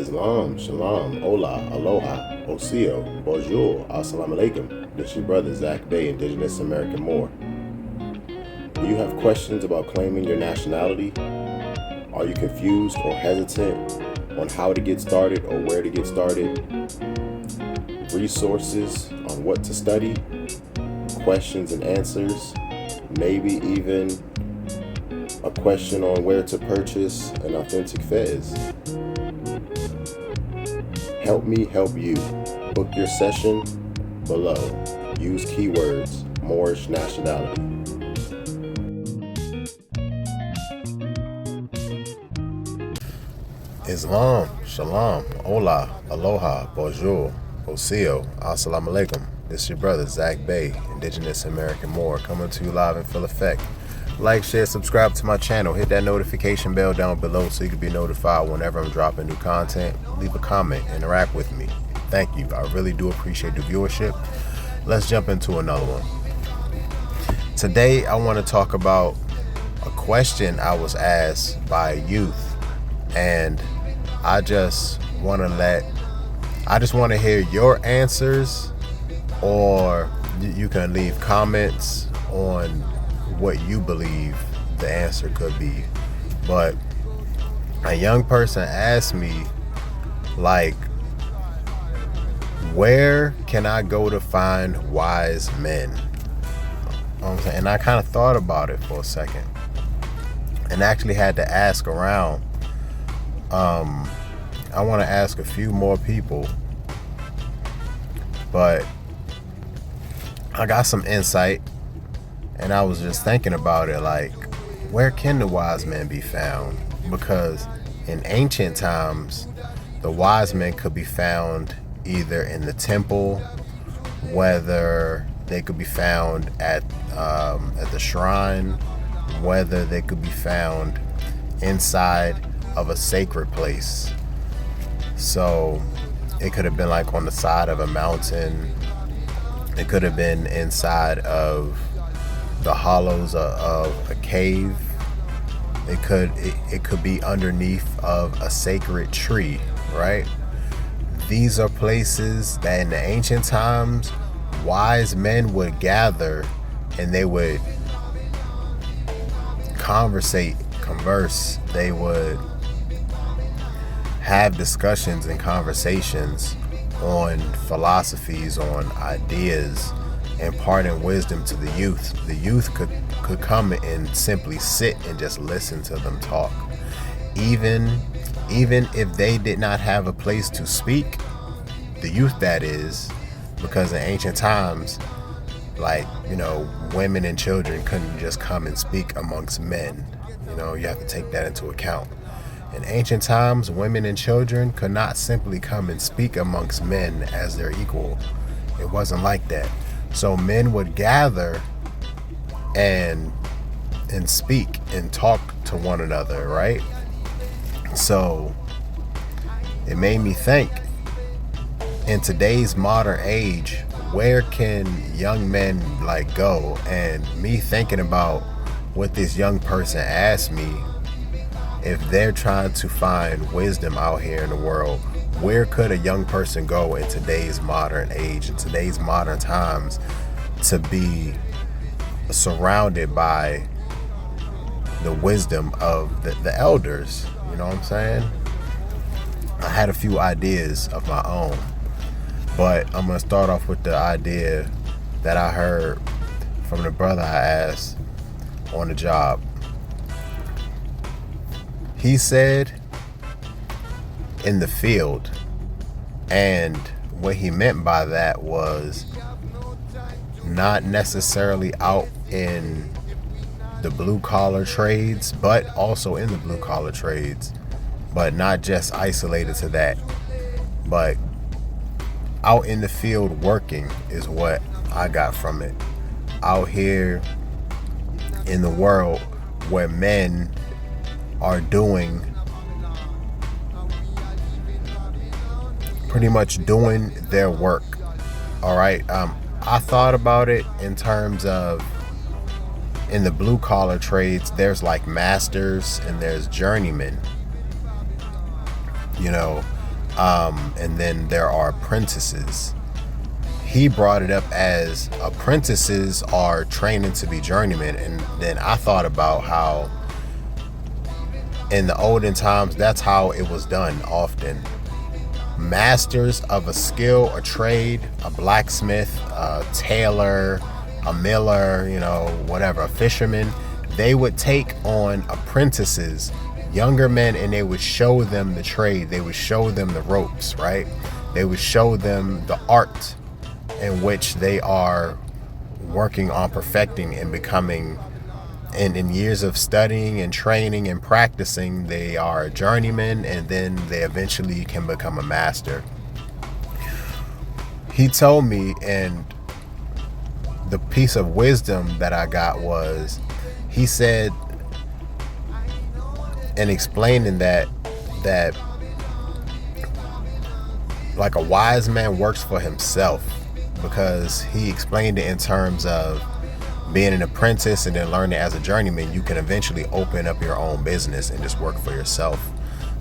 Islam, Shalom, Hola, Aloha, Osio, Bonjour, Assalamu Alaikum. This is your brother Zach Bay, Indigenous American Moor. Do you have questions about claiming your nationality? Are you confused or hesitant on how to get started or where to get started? Resources on what to study, questions and answers, maybe even a question on where to purchase an authentic fez. Help me help you. Book your session below. Use keywords Moorish nationality. Islam, Shalom, Hola, Aloha, Bonjour, Osio, Assalamu Alaikum. This is your brother Zach Bay, Indigenous American Moor, coming to you live in full effect. Like, share, subscribe to my channel. Hit that notification bell down below so you can be notified whenever I'm dropping new content. Leave a comment, interact with me. Thank you. I really do appreciate the viewership. Let's jump into another one. Today, I want to talk about a question I was asked by a youth, and I just want to hear your answers, or you can leave comments on what you believe the answer could be. But a young person asked me, like, where can I go to find wise men? You know what I'm saying? And I kind of thought about it for a second and actually had to ask around. I want to ask a few more people, but I got some insight, and I was just thinking about it, like, where can the wise men be found? Because in ancient times, the wise men could be found either in the temple, whether they could be found at the shrine, whether they could be found inside of a sacred place. So it could have been like on the side of a mountain. It could have been inside of the hollows of a cave. It could be underneath of a sacred tree, right? These are places that in the ancient times wise men would gather, and they would converse. They would have discussions and conversations on philosophies, on ideas, imparting wisdom to the youth. The youth could come and simply sit and just listen to them talk. Even if they did not have a place to speak, the youth, that is, because in ancient times, like, women and children couldn't just come and speak amongst men. You have to take that into account. In ancient times, women and children could not simply come and speak amongst men as their equal. It wasn't like that. So men would gather and speak and talk to one another, right? So it made me think, in today's modern age, where can young men go? And me thinking about what this young person asked me, if they're trying to find wisdom out here in the world, where could a young person go in today's modern age, in today's modern times, to be surrounded by the wisdom of the elders? You know what I'm saying? I had a few ideas of my own, but I'm going to start off with the idea that I heard from the brother I asked on the job. He said, in the field. And what he meant by that was not necessarily out in the blue collar trades, but also in the blue collar trades, but not just isolated to that, but out in the field working is what I got from it. Out here in the world where men are doing, pretty much doing their work. All right. I thought about it in terms of, in the blue collar trades, there's like masters and there's journeymen. And then there are apprentices. He brought it up as apprentices are training to be journeymen. And then I thought about how in the olden times, that's how it was done often. Masters of a skill, a trade, a blacksmith, a tailor, a miller, whatever, a fisherman, they would take on apprentices, younger men, and they would show them the trade. They would show them the ropes, right? They would show them the art in which they are working on perfecting and becoming. And in years of studying and training and practicing, they are a journeyman, and then they eventually can become a master. He told me, and the piece of wisdom that I got was, he said, and explaining that like a wise man works for himself, because he explained it in terms of being an apprentice and then learning as a journeyman, you can eventually open up your own business and just work for yourself.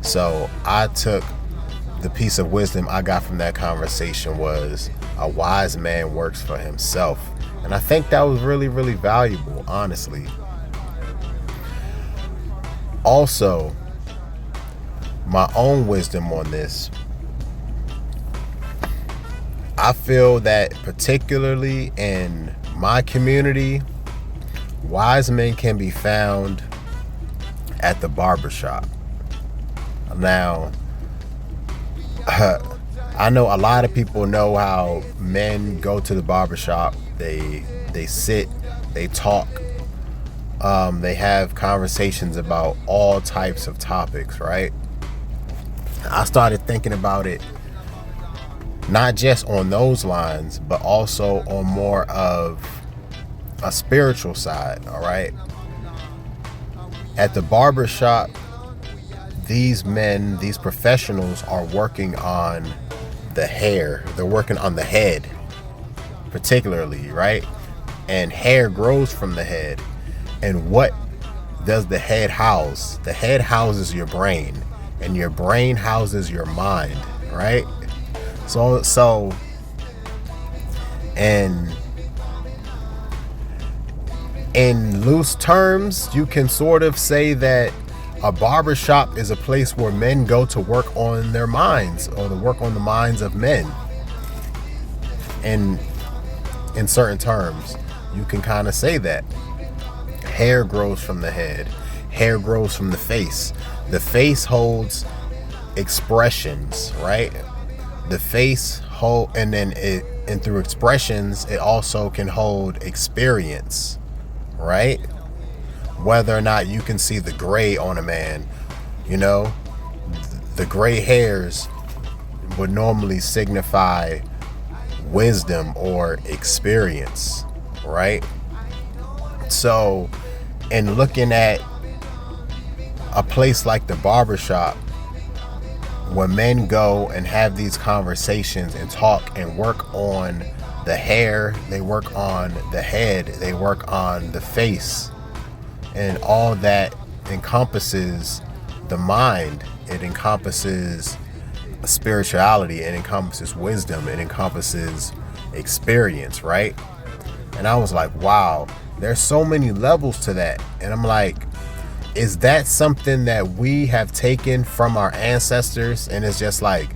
So I took the piece of wisdom I got from that conversation was a wise man works for himself. And I think that was really, really valuable, honestly. Also, my own wisdom on this, I feel that particularly in my community, wise men can be found at the barbershop. Now, I know a lot of people know how men go to the barbershop. They sit, they talk, they have conversations about all types of topics, right? I started thinking about it not just on those lines, but also on more of a spiritual side, all right? At the barbershop, these men, these professionals are working on the hair. They're working on the head, particularly, right? And hair grows from the head. And what does the head house? The head houses your brain, and your brain houses your mind, right? So, and in loose terms, you can sort of say that a barbershop is a place where men go to work on their minds, or to work on the minds of men. And in certain terms, you can kind of say that. Hair grows from the head. Hair grows from the face. The face holds expressions, right? The face hold, and then and through expressions, it also can hold experience, right? Whether or not you can see the gray on a man, the gray hairs would normally signify wisdom or experience, right? So, in looking at a place like the barbershop, when men go and have these conversations and talk and work on the hair, they work on the head, they work on the face, and all that encompasses the mind. It encompasses spirituality, it encompasses wisdom, it encompasses experience, right? And I was like, wow, there's so many levels to that. And I'm like, is that something that we have taken from our ancestors, and it's just like,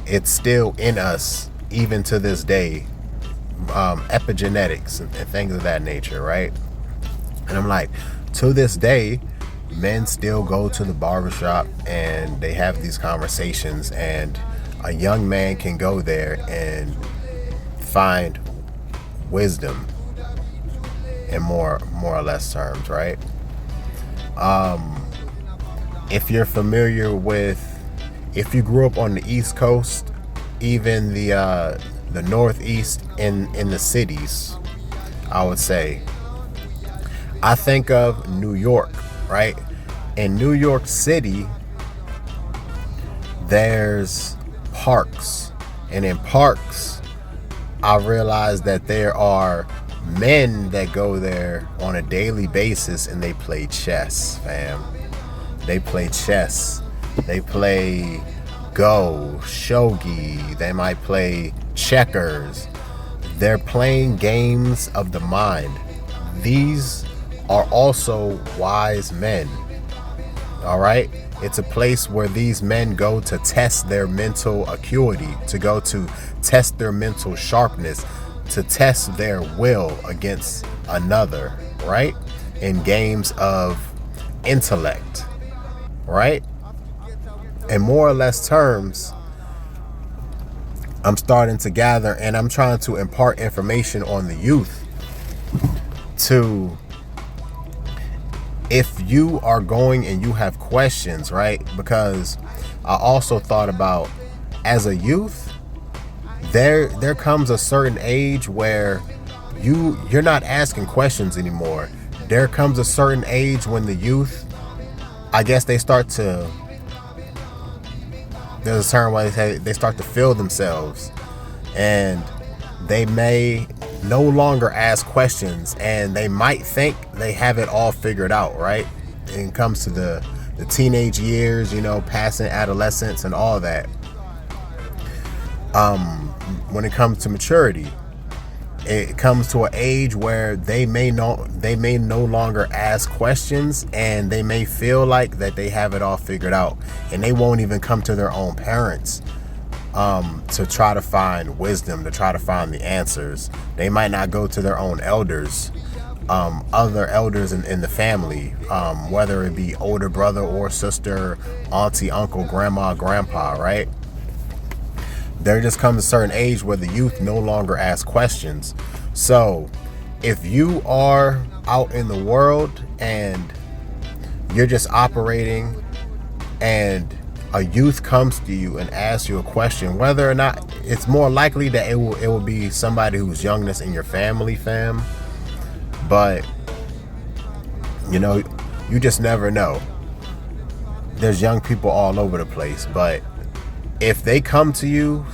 it's still in us even to this day? Epigenetics and things of that nature, right? And I'm like, to this day, men still go to the barbershop and they have these conversations, and a young man can go there and find wisdom in more or less terms, right? If you're familiar with, if you grew up on the East Coast, even the Northeast in the cities, I would say, I think of New York, right? In New York City, there's parks, and in parks, I realized that there are men that go there on a daily basis and they play chess, fam. They play chess. They play Go, shogi, they might play checkers. They're playing games of the mind. These are also wise men. All right? It's a place where these men go to test their mental acuity, to go to test their mental sharpness, to test their will against another, right? In games of intellect, right? In more or less terms, I'm starting to gather and I'm trying to impart information on the youth to, if you are going and you have questions, right? Because I also thought about, as a youth, there comes a certain age where you're not asking questions anymore. There comes a certain age when the youth, I guess they start to, there's a certain way they start to feel themselves, and they may no longer ask questions, and they might think they have it all figured out, right? And it comes to the teenage years, you know, passing adolescence and all that. When it comes to maturity, it comes to an age where they may no longer ask questions, and they may feel like that they have it all figured out, and they won't even come to their own parents to try to find wisdom, to try to find the answers. They might not go to their own elders, other elders in the family, whether it be older brother or sister, auntie, uncle, grandma, grandpa, right? There just comes a certain age where the youth no longer ask questions. So if you are out in the world and you're just operating, and a youth comes to you and asks you a question, whether or not, it's more likely that it will be somebody who's youngest in your family, fam. But you know, you just never know. There's young people all over the place, but if they come to you,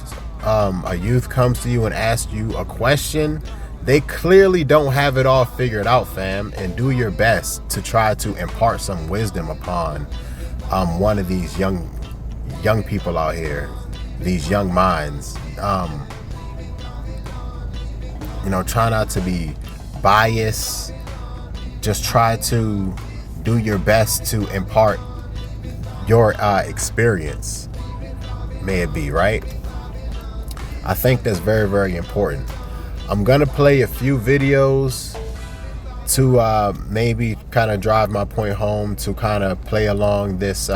a youth comes to you and asks you a question, they clearly don't have it all figured out, fam. And do your best to try to impart some wisdom upon one of these young people out here, these young minds. You know, try not to be biased. Just try to do your best to impart your experience, may it be, right? I think that's very, very important. I'm gonna play a few videos to maybe kind of drive my point home, to kind of play along this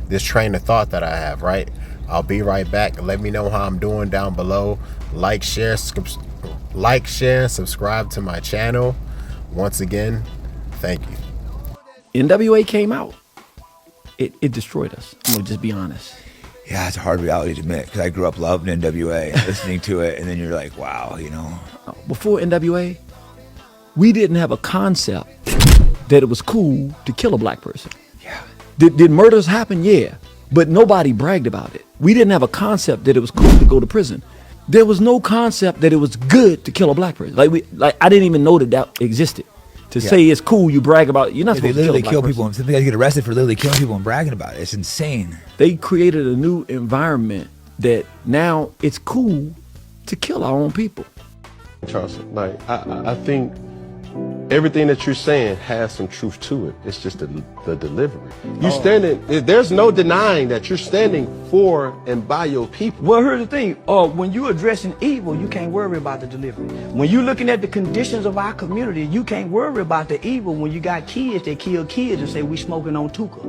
this train of thought that I have, right? I'll be right back. Let me know how I'm doing down below. Like, share, subscribe to my channel. Once again, thank you. NWA came out. It destroyed us. I'm gonna just be honest. Yeah, it's a hard reality to admit, because I grew up loving NWA, listening to it, and then you're like, wow, you know. Before NWA, we didn't have a concept that it was cool to kill a black person. Yeah. Did murders happen? Yeah. But nobody bragged about it. We didn't have a concept that it was cool to go to prison. There was no concept that it was good to kill a black person. Like I didn't even know that existed. To say it's cool, you brag about it. You're not supposed to kill a black people. person. Some guys get arrested for literally killing people and bragging about it. It's insane. They created a new environment that now it's cool to kill our own people. Charleston, like I think everything that you're saying has some truth to it. It's just the delivery. You standing, there's no denying that you're standing for and by your people. Well, here's the thing. When you're addressing evil, you can't worry about the delivery. When you're looking at the conditions of our community, you can't worry about the evil when you got kids that kill kids and say we smoking on Tuka.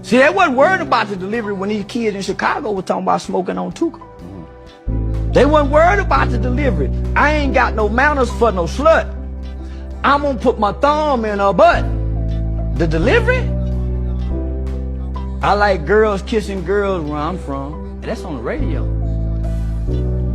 See, they wasn't worried about the delivery when these kids in Chicago were talking about smoking on Tuka. They wasn't worried about the delivery. I ain't got no manners for no slut. I'm gonna put my thumb in her butt. The delivery? I like girls kissing girls where I'm from. That's on the radio.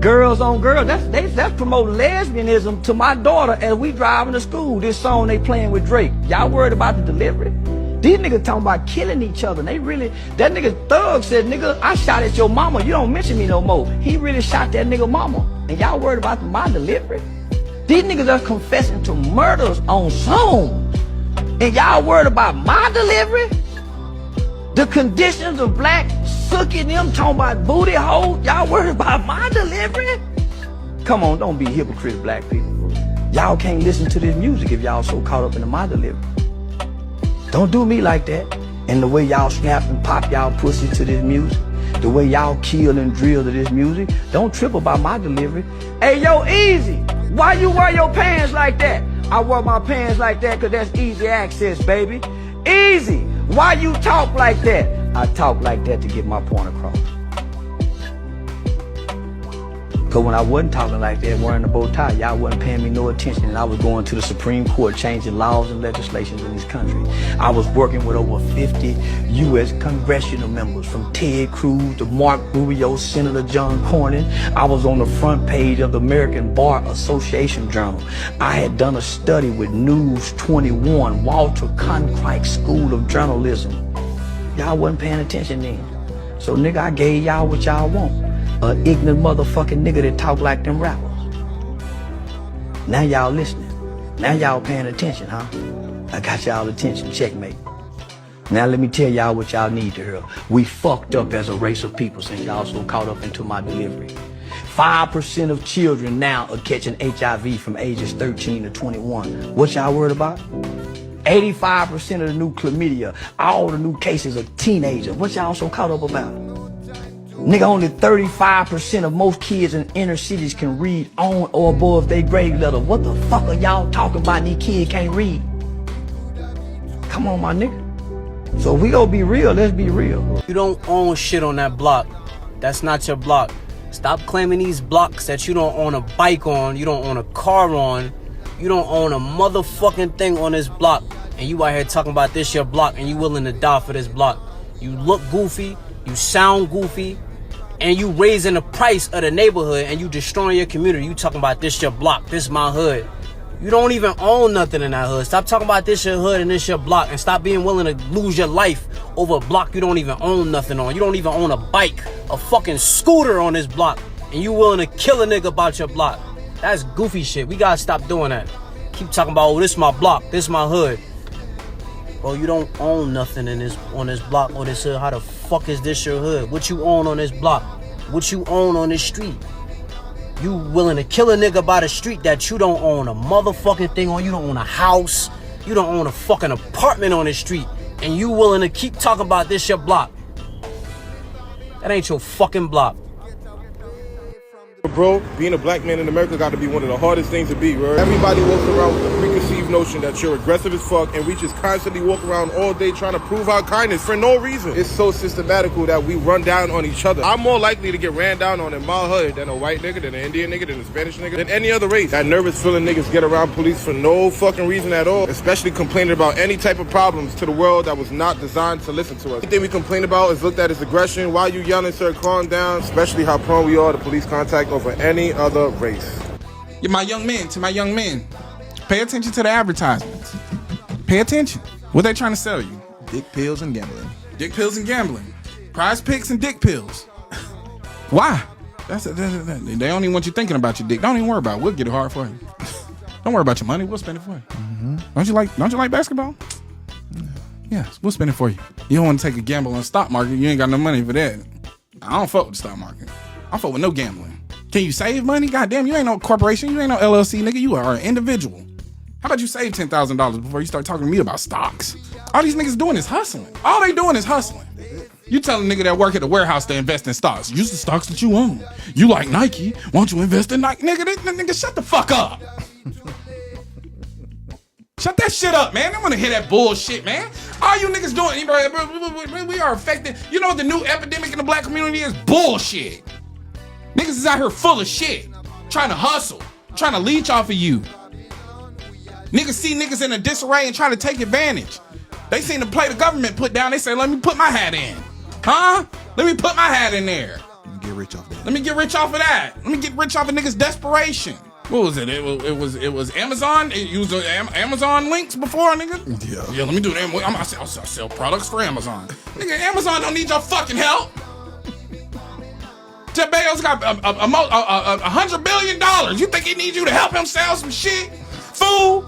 Girls on girls. That's promoting lesbianism to my daughter as we driving to school. This song they playing with Drake. Y'all worried about the delivery? These niggas talking about killing each other. They really, that nigga Thug said, nigga, I shot at your mama. You don't mention me no more. He really shot that nigga mama. And y'all worried about my delivery? These niggas are confessing to murders on songs. And y'all worried about my delivery? The conditions of black Sookie them talking about booty hole. Y'all worried about my delivery? Come on, don't be hypocrites, black people. Y'all can't listen to this music if y'all so caught up in my delivery. Don't do me like that. And the way y'all snap and pop y'all pussy to this music, the way y'all kill and drill to this music, don't trip about my delivery. Hey, yo, Easy, why you wear your pants like that? I wear my pants like that because that's easy access, baby. Easy, why you talk like that? I talk like that to get my point across. Because when I wasn't talking like that, wearing a bow tie, y'all wasn't paying me no attention, and I was going to the Supreme Court changing laws and legislations in this country. I was working with over 50 U.S. congressional members, from Ted Cruz to Mark Rubio, Senator John Cornyn. I was on the front page of the American Bar Association Journal. I had done a study with News 21, Walter Cronkite School of Journalism. Y'all wasn't paying attention then. So nigga, I gave y'all what y'all want. An ignorant motherfucking nigga that talk like them rappers. Now y'all listening. Now y'all paying attention, huh? I got y'all attention, checkmate. Now let me tell y'all what y'all need to hear. We fucked up as a race of people since y'all so caught up into my delivery. 5% of children now are catching HIV from ages 13 to 21. What y'all worried about? 85% of the new chlamydia, all the new cases of teenagers. What y'all so caught up about? Nigga, only 35% of most kids in inner cities can read on or above their grade level. What the fuck are y'all talking about? These kids can't read. Come on, my nigga. So if we gonna be real, let's be real. You don't own shit on that block. That's not your block. Stop claiming these blocks that you don't own a bike on, you don't own a car on, you don't own a motherfucking thing on this block. And you out here talking about this your block and you willing to die for this block. You look goofy, you sound goofy, and you raising the price of the neighborhood and you destroying your community. You talking about this your block, this my hood. You don't even own nothing in that hood. Stop talking about this your hood and this your block, and stop being willing to lose your life over a block you don't even own nothing on. You don't even own a bike, a fucking scooter on this block, and you willing to kill a nigga about your block. That's goofy shit. We gotta stop doing that. Keep talking about, oh, this my block, this my hood. Bro, you don't own nothing on this block or this hood. How the fuck is this your hood? What you own on this block? What you own on this street? You willing to kill a nigga by the street that you don't own a motherfucking thing on. You don't own a house. You don't own a fucking apartment on this street. And you willing to keep talking about this your block. That ain't your fucking block. Bro, being a black man in America got to be one of the hardest things to be, bro. Everybody walks around with a preconceived notion that you're aggressive as fuck, and we just constantly walk around all day trying to prove our kindness for no reason. It's so systematical that we run down on each other. I'm more likely to get ran down on in my hood than a white nigga, than an Indian nigga, than a Spanish nigga, than any other race. That nervous feeling niggas get around police for no fucking reason at all, especially complaining about any type of problems to the world that was not designed to listen to us. Anything we complain about is looked at as aggression. Why you yelling, sir? Calm down. Especially how prone we are to police contact over any other race. To my young men, pay attention to the advertisements. Pay attention. What they trying to sell you? Dick pills and gambling. Dick pills and gambling. Prize picks and dick pills. Why? They don't even want you thinking about your dick. Don't even worry about it. We'll get it hard for you. Don't worry about your money. We'll spend it for you. Mm-hmm. Don't you like basketball? Yes, we'll spend it for you. You don't want to take a gamble on the stock market. You ain't got no money for that. I don't fuck with the stock market. I fuck with no gambling. Can you save money? Goddamn, you ain't no corporation. You ain't no LLC, nigga. You are an individual. How about you save $10,000 before you start talking to me about stocks? All these niggas doing is hustling. All they doing is hustling. You tell a nigga that work at the warehouse to invest in stocks. Use the stocks that you own. You like Nike. Won't you invest in Nike? Nigga, shut the fuck up. Shut that shit up, man. I want to hear that bullshit, man. All you niggas doing, we are affected. You know what the new epidemic in the black community is? Bullshit. Niggas is out here full of shit, trying to hustle, trying to leech off of you. Niggas see niggas in a disarray and try to take advantage. They seen the play the government put down. They say, let me put my hat in. Huh? Let me put my hat in there. Let me get rich off that. Let me get rich off of that. Let me get rich off of niggas' desperation. What was it? It was Amazon. It used Amazon links before, nigga. Yeah. Let me do that. I'll sell products for Amazon. Nigga, Amazon don't need your fucking help. Jeff Bezos got $100 billion. You think he needs you to help him sell some shit? Fool.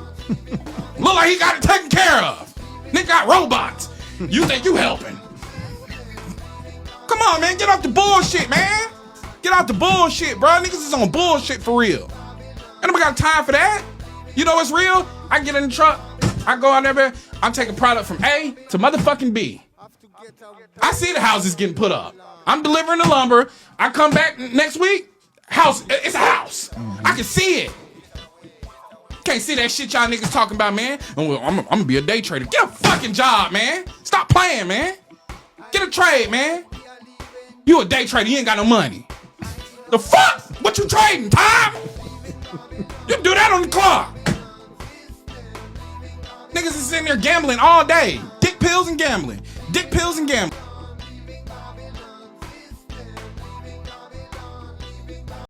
Look like he got it taken care of. Nigga got robots. You think you helping? Come on, man. Get off the bullshit, man. Get off the bullshit, bro. Niggas is on bullshit for real. Ain't nobody got time for that. You know what's real? I get in the truck. I go out there, I'm taking product from A to motherfucking B. I see the houses getting put up. I'm delivering the lumber. I come back next week. House, it's a house. I can see it. Can't see that shit y'all niggas talking about, man. I'm gonna be a day trader. Get a fucking job, man. Stop playing, man. Get a trade, man. You a day trader, you ain't got no money. The fuck? What you trading, Tom? You do that on the clock. Niggas is sitting there gambling all day. Dick pills and gambling. Dick pills and gambling.